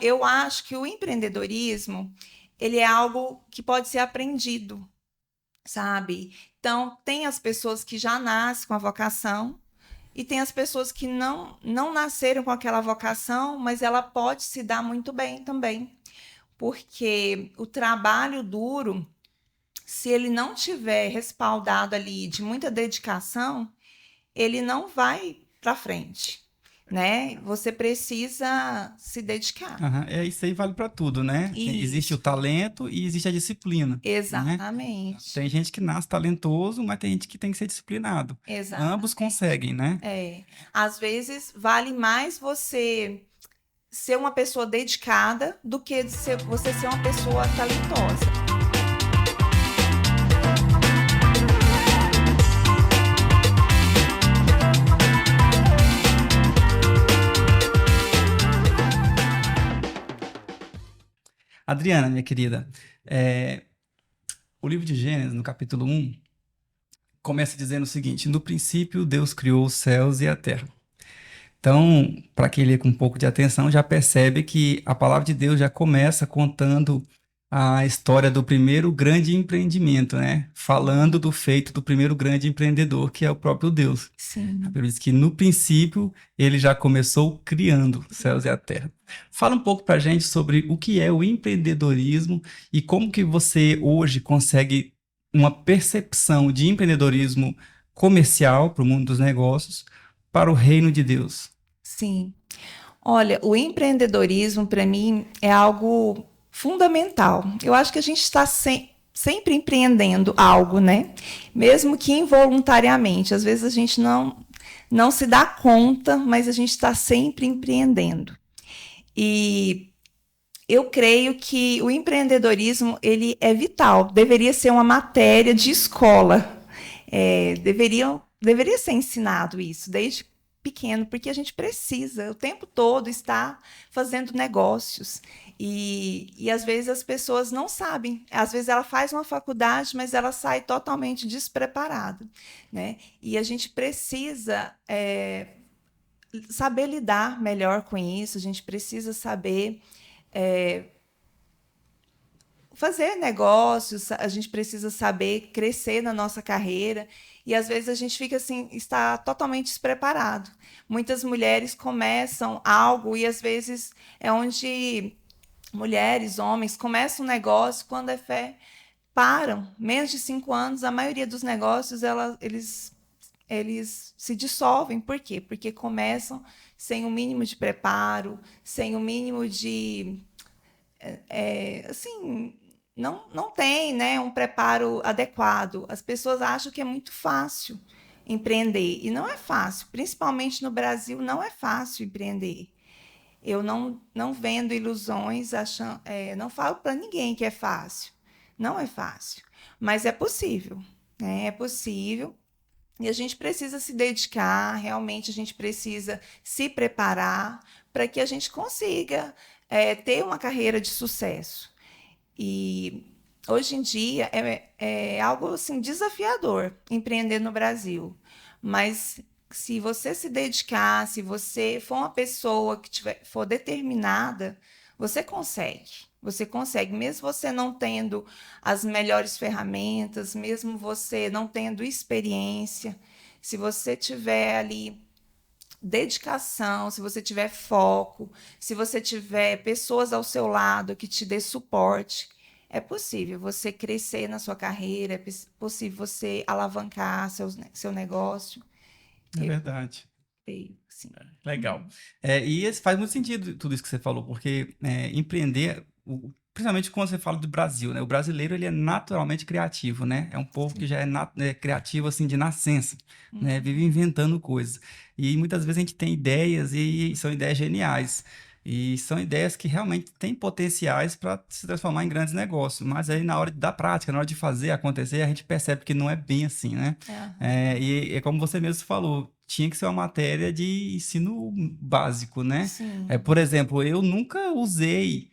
eu acho que o empreendedorismo, ele é algo que pode ser aprendido, sabe? Então, tem as pessoas que já nascem com a vocação e tem as pessoas que não nasceram com aquela vocação, mas ela pode se dar muito bem também, porque o trabalho duro, se ele não tiver respaldado ali de muita dedicação, ele não vai para frente, né? Você precisa se dedicar. Aham, isso aí vale para tudo, né? Existe o Isso, talento e existe a disciplina, né? exatamente. Tem gente que nasce talentoso, mas tem gente que tem que ser disciplinado. Ambos Exatamente. conseguem, né? É. Às vezes vale mais você ser uma pessoa dedicada do que você ser uma pessoa talentosa. Adriana, minha querida, é, o livro de Gênesis, no capítulo 1, começa dizendo o seguinte: no princípio, Deus criou os céus e a terra. Então, para quem lê com um pouco de atenção, já percebe que a palavra de Deus já começa contando a história do primeiro grande empreendimento, né? Falando do feito do primeiro grande empreendedor, que é o próprio Deus. A Sim. Bíblia diz que no princípio ele já começou criando os céus e a terra. Fala um pouco para a gente sobre o que é o empreendedorismo e como que você hoje consegue uma percepção de empreendedorismo comercial para o mundo dos negócios, para o reino de Deus. Sim. Olha, o empreendedorismo, para mim, é algo fundamental. Eu acho que a gente está sempre empreendendo algo, né? Mesmo que involuntariamente. Às vezes a gente não se dá conta, mas a gente está sempre empreendendo. E eu creio que o empreendedorismo ele é vital. Deveria ser uma matéria de escola. Deveria ser ensinado isso desde pequeno, porque a gente precisa o tempo todo estar fazendo negócios. E às vezes as pessoas não sabem. Às vezes ela faz uma faculdade, mas ela sai totalmente despreparada, né? E a gente precisa saber lidar melhor com isso, a gente precisa saber fazer negócios, a gente precisa saber crescer na nossa carreira e às vezes a gente fica assim, está totalmente despreparado. Muitas mulheres começam algo e às vezes é onde mulheres, homens começam um negócio quando é fé, param. Menos de 5 anos, a maioria dos negócios eles se dissolvem. Por quê? Porque começam sem o mínimo de preparo, sem o mínimo de assim, não tem, né, um preparo adequado. As pessoas acham que é muito fácil empreender e não é fácil, principalmente no Brasil, não é fácil empreender. Eu não vendo ilusões, não falo para ninguém que é fácil. Não é fácil, mas é possível, né? É possível. E a gente precisa se dedicar, realmente a gente precisa se preparar para que a gente consiga ter uma carreira de sucesso. E hoje em dia é algo assim, desafiador empreender no Brasil. Mas se você se dedicar, se você for uma pessoa que for determinada, você consegue. Você consegue, mesmo você não tendo as melhores ferramentas, mesmo você não tendo experiência, se você tiver ali dedicação, se você tiver foco, se você tiver pessoas ao seu lado que te dê suporte, é possível você crescer na sua carreira, é possível você alavancar seu negócio. É Eu verdade. creio, sim. Legal. Uhum. E faz muito sentido tudo isso que você falou, porque empreender, principalmente quando você fala do Brasil, né? O brasileiro ele é naturalmente criativo, né? É um povo que Sim. já é criativo assim de nascença, né? Vive Uhum. inventando coisas. E muitas vezes a gente tem ideias e são ideias geniais. E são ideias que realmente têm potenciais para se transformar em grandes negócios. Mas aí na hora da prática, na hora de fazer acontecer, a gente percebe que não é bem assim, né? Aham. E é como você mesmo falou, tinha que ser uma matéria de ensino básico, né? Sim. Por exemplo, eu nunca usei,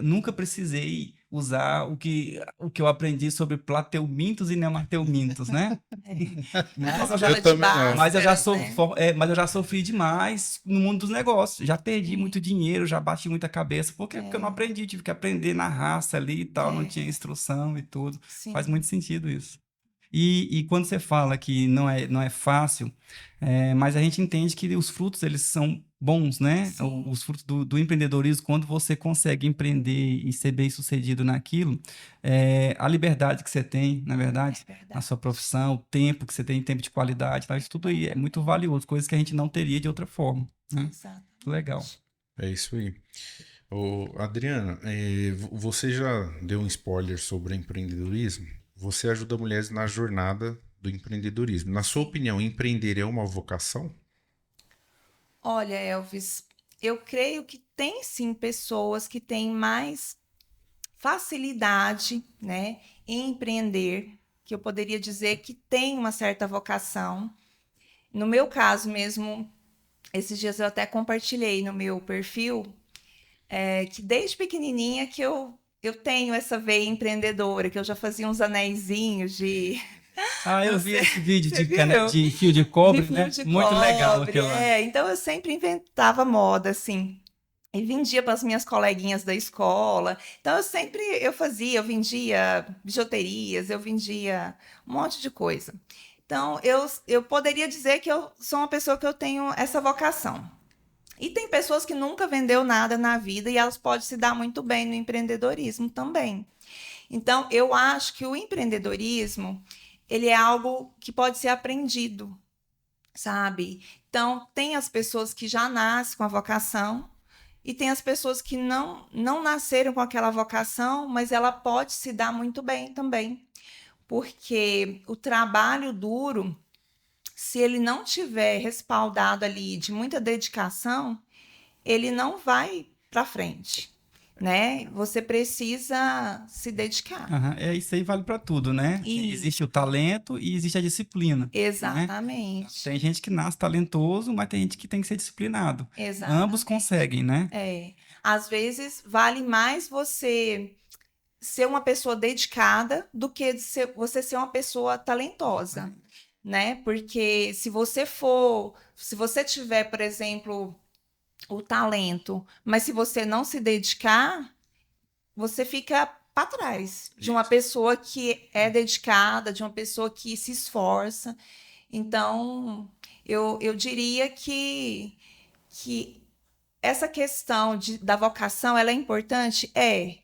nunca precisei usar o que eu aprendi sobre plateumintos e nemateumintos, né? Mas eu já, Fala de mas eu já Bhaskara, né? mas eu já sofri demais no mundo dos negócios. Já perdi muito dinheiro, já bati muita cabeça. Por quê? Porque eu não aprendi, tive que aprender na raça ali e tal, não tinha instrução e tudo. Faz Sim. muito sentido isso. E quando você fala que não é fácil, mas a gente entende que os frutos, eles são bons, né? Sim, Os frutos do empreendedorismo, quando você consegue empreender e ser bem-sucedido naquilo, a liberdade que você tem, na verdade, é na verdade. sua profissão, o tempo que você tem, tempo de qualidade, tá? Isso tudo aí é muito valioso, coisas que a gente não teria de outra forma, né? Muito legal. Exatamente. É isso aí. Ô, Adriana, você já deu um spoiler sobre empreendedorismo? Você ajuda mulheres na jornada do empreendedorismo. Na sua opinião, empreender é uma vocação? Olha, Elvis, eu creio que tem sim pessoas que têm mais facilidade, né, em empreender, que eu poderia dizer que tem uma certa vocação. No meu caso mesmo, esses dias eu até compartilhei no meu perfil, que desde pequenininha que eu tenho essa veia empreendedora, que eu já fazia uns anéisinhos de. Ah, eu Não vi sei, esse vídeo você de, viu? de fio de De cobre, fio né? de Muito legal cobre, aquilo lá. Então eu sempre inventava moda, assim. E vendia para as minhas coleguinhas da escola. Então eu vendia bijuterias, eu vendia um monte de coisa. Então eu poderia dizer que eu sou uma pessoa que eu tenho essa vocação. E tem pessoas que nunca vendeu nada na vida e elas podem se dar muito bem no empreendedorismo também. Então eu acho que o empreendedorismo ele é algo que pode ser aprendido, sabe? Então tem as pessoas que já nascem com a vocação e tem as pessoas que não nasceram com aquela vocação, mas ela pode se dar muito bem também. Porque o trabalho duro, se ele não tiver respaldado ali de muita dedicação, ele não vai para frente, né? Você precisa se dedicar. Aham, isso aí vale para tudo, né? E Existe o talento e existe a disciplina, né? exatamente, Tem gente que nasce talentoso, mas tem gente que tem que ser disciplinado. Ambos exatamente. conseguem, né? É, às vezes vale mais você ser uma pessoa dedicada do que você ser uma pessoa talentosa, né? Porque se você tiver, por exemplo, o talento, mas se você não se dedicar, você fica para trás de uma Isso. pessoa que é dedicada, de uma pessoa que se esforça. Então, eu diria que essa questão da vocação, ela é importante? É.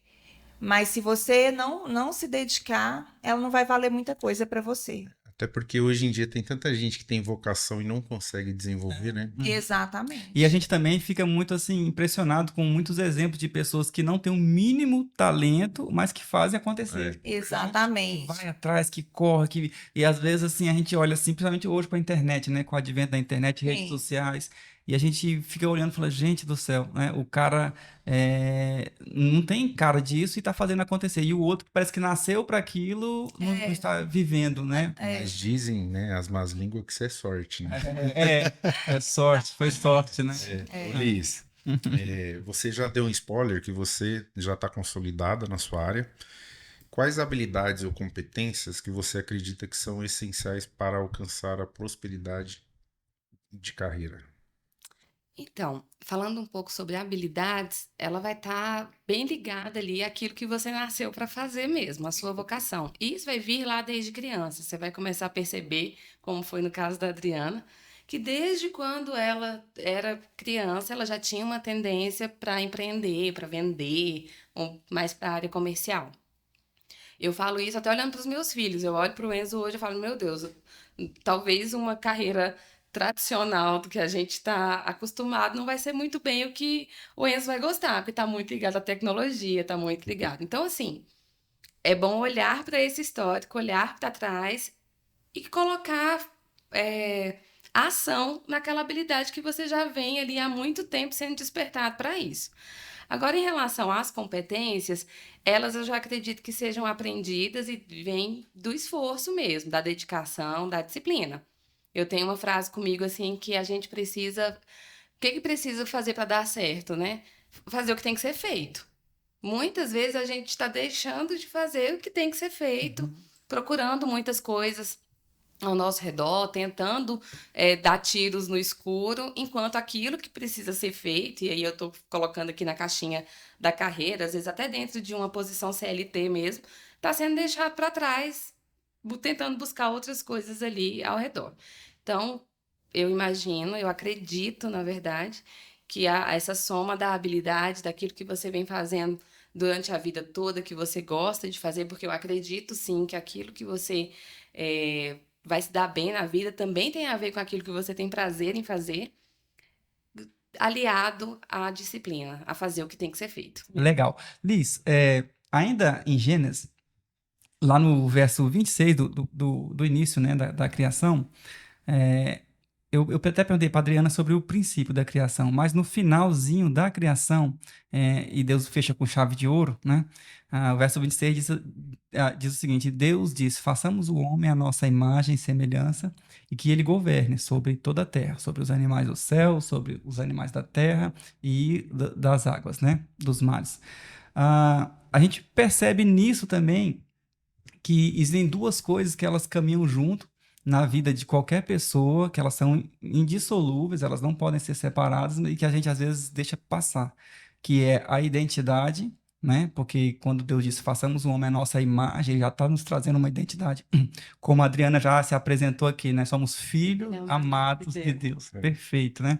Mas se você não se dedicar, ela não vai valer muita coisa para você. Até porque hoje em dia tem tanta gente que tem vocação e não consegue desenvolver, né? E a Exatamente. gente também fica muito assim impressionado com muitos exemplos de pessoas que não têm o mínimo talento, mas que fazem acontecer. É. Que vai Exatamente. atrás, que corre, e às vezes assim a gente olha assim, principalmente hoje para a internet, né, com o advento da internet, redes Sim, sociais, e a gente fica olhando e fala, gente do céu, né, o cara não tem cara disso e está fazendo acontecer, e o outro que parece que nasceu para aquilo, não está vivendo, né? é, Mas dizem, né, as más línguas que isso é sorte, né? É sorte, foi sorte, né? Ô, Liz, você já deu um spoiler que você já está consolidada na sua área. Quais habilidades ou competências que você acredita que são essenciais para alcançar a prosperidade de carreira? Então, falando um pouco sobre habilidades, ela vai estar bem ligada ali àquilo que você nasceu para fazer mesmo, a sua vocação. E isso vai vir lá desde criança. Você vai começar a perceber, como foi no caso da Adriana, que desde quando ela era criança, ela já tinha uma tendência para empreender, para vender, ou mais para a área comercial. Eu falo isso até olhando para os meus filhos. Eu olho para o Enzo hoje e falo, meu Deus, talvez uma carreira tradicional do que a gente está acostumado não vai ser muito bem o que o Enzo vai gostar, porque está muito ligado à tecnologia, está muito ligado. Então, assim, é bom olhar para esse histórico, olhar para trás e colocar a ação naquela habilidade que você já vem ali há muito tempo sendo despertado para isso. Agora, em relação às competências, elas eu já acredito que sejam aprendidas e vêm do esforço mesmo, da dedicação, da disciplina. Eu tenho uma frase comigo assim que a gente precisa. O que que precisa fazer para dar certo, né? Fazer o que tem que ser feito. Muitas vezes a gente está deixando de fazer o que tem que ser feito, procurando muitas coisas ao nosso redor, tentando dar tiros no escuro, enquanto aquilo que precisa ser feito, e aí eu estou colocando aqui na caixinha da carreira, às vezes até dentro de uma posição CLT mesmo, está sendo deixado para trás, tentando buscar outras coisas ali ao redor. Então, eu acredito, na verdade, que essa soma da habilidade, daquilo que você vem fazendo durante a vida toda, que você gosta de fazer, porque eu acredito, sim, que aquilo que você vai se dar bem na vida também tem a ver com aquilo que você tem prazer em fazer, aliado à disciplina, a fazer o que tem que ser feito. Legal. Liz, ainda em Gênesis, lá no verso 26 do início, né, da criação, eu até perguntei para Adriana sobre o princípio da criação, mas no finalzinho da criação, e Deus fecha com chave de ouro, né? O verso 26 diz o seguinte: Deus diz, façamos o homem à nossa imagem e semelhança, e que ele governe sobre toda a terra, sobre os animais do céu, sobre os animais da terra e das águas, né? Dos mares. A gente percebe nisso também que existem duas coisas que elas caminham junto na vida de qualquer pessoa, que elas são indissolúveis, elas não podem ser separadas e que a gente às vezes deixa passar, que é a identidade, né? Porque quando Deus diz, façamos o homem à nossa imagem, ele já está nos trazendo uma identidade. Como a Adriana já se apresentou aqui, né? Somos filhos amados de Deus. Perfeito, né?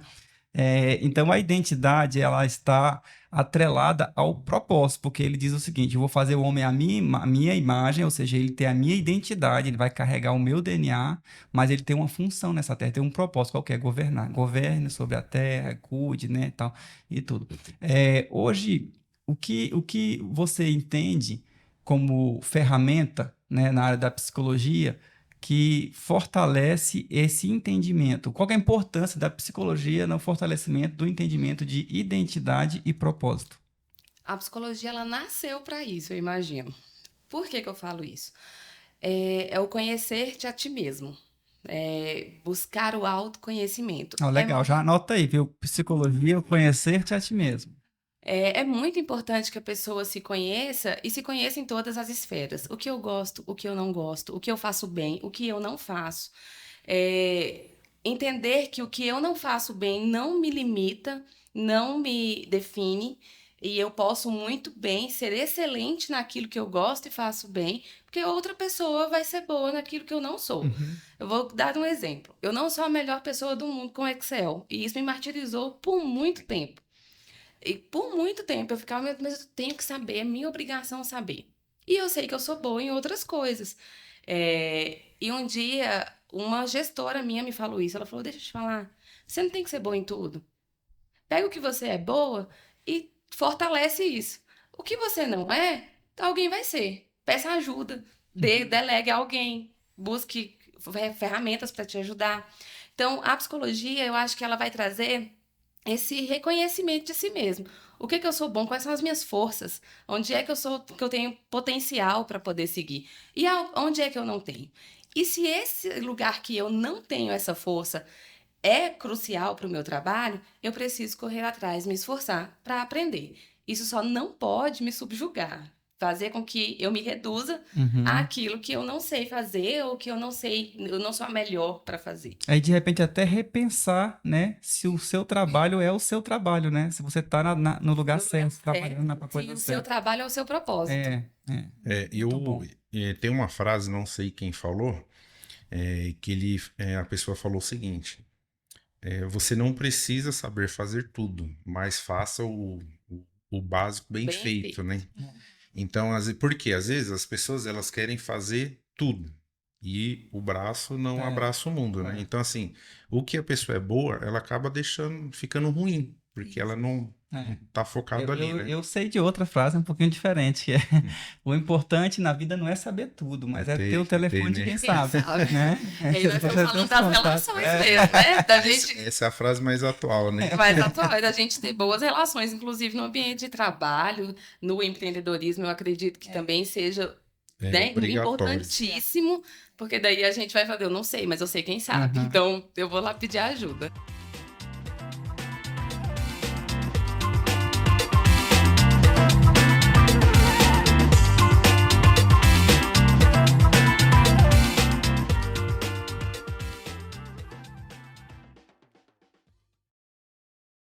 Então, a identidade, ela está atrelada ao propósito, porque ele diz o seguinte: eu vou fazer o homem à minha imagem, ou seja, ele tem a minha identidade, ele vai carregar o meu DNA, mas ele tem uma função nessa terra, tem um propósito qualquer, governar. Governe sobre a terra, cuide, né, tal, e tudo. Hoje, o que você entende como ferramenta, né, na área da psicologia, que fortalece esse entendimento? Qual que é a importância da psicologia no fortalecimento do entendimento de identidade e propósito? A psicologia, ela nasceu para isso, eu imagino. Por que eu falo isso? É o conhecer-te a ti mesmo. Buscar o autoconhecimento. Legal, já anota aí, viu? Psicologia, o conhecer-te a ti mesmo. É muito importante que a pessoa se conheça e se conheça em todas as esferas. O que eu gosto, o que eu não gosto, o que eu faço bem, o que eu não faço. Entender que o que eu não faço bem não me limita, não me define, e eu posso muito bem ser excelente naquilo que eu gosto e faço bem, porque outra pessoa vai ser boa naquilo que eu não sou. Eu vou dar um exemplo. Eu não sou a melhor pessoa do mundo com Excel, e isso me martirizou por muito tempo. E por muito tempo eu ficava, mas eu tenho que saber, é minha obrigação saber. E eu sei que eu sou boa em outras coisas. E um dia, uma gestora minha me falou isso. Ela falou, deixa eu te falar, você não tem que ser boa em tudo. Pega o que você é boa e fortalece isso. O que você não é, alguém vai ser. Peça ajuda, delegue a alguém, busque ferramentas para te ajudar. Então, a psicologia, eu acho que ela vai trazer esse reconhecimento de si mesmo. O que eu sou bom? Quais são as minhas forças? Onde é que eu tenho potencial para poder seguir? E onde é que eu não tenho? E se esse lugar que eu não tenho essa força é crucial para o meu trabalho, eu preciso correr atrás, me esforçar para aprender. Isso só não pode me subjugar, fazer com que eu me reduza àquilo que eu não sei fazer ou que eu não sou a melhor para fazer. Aí, de repente, até repensar, né, se o seu trabalho é o seu trabalho, né? Se você está no lugar certo, trabalhando na coisa certa. Se o seu trabalho é o seu propósito. Tem uma frase, não sei quem falou, que a pessoa falou o seguinte: você não precisa saber fazer tudo, mas faça o básico bem feito, né? Então, por quê? Às vezes as pessoas elas querem fazer tudo e o braço não abraça o mundo, né? Então, assim, o que a pessoa é boa, ela acaba ficando ruim, porque ela não tá focada ali, né? Eu sei de outra frase um pouquinho diferente, que é o importante na vida não é saber tudo, mas é ter o telefone de quem sabe, né? E aí nós estamos falando das relações mesmo, né? Essa é a frase mais atual, né? Mais atual, é da gente ter boas relações, inclusive no ambiente de trabalho, no empreendedorismo, eu acredito que também seja importantíssimo, porque daí a gente vai falar, eu não sei, mas eu sei quem sabe, então eu vou lá pedir ajuda.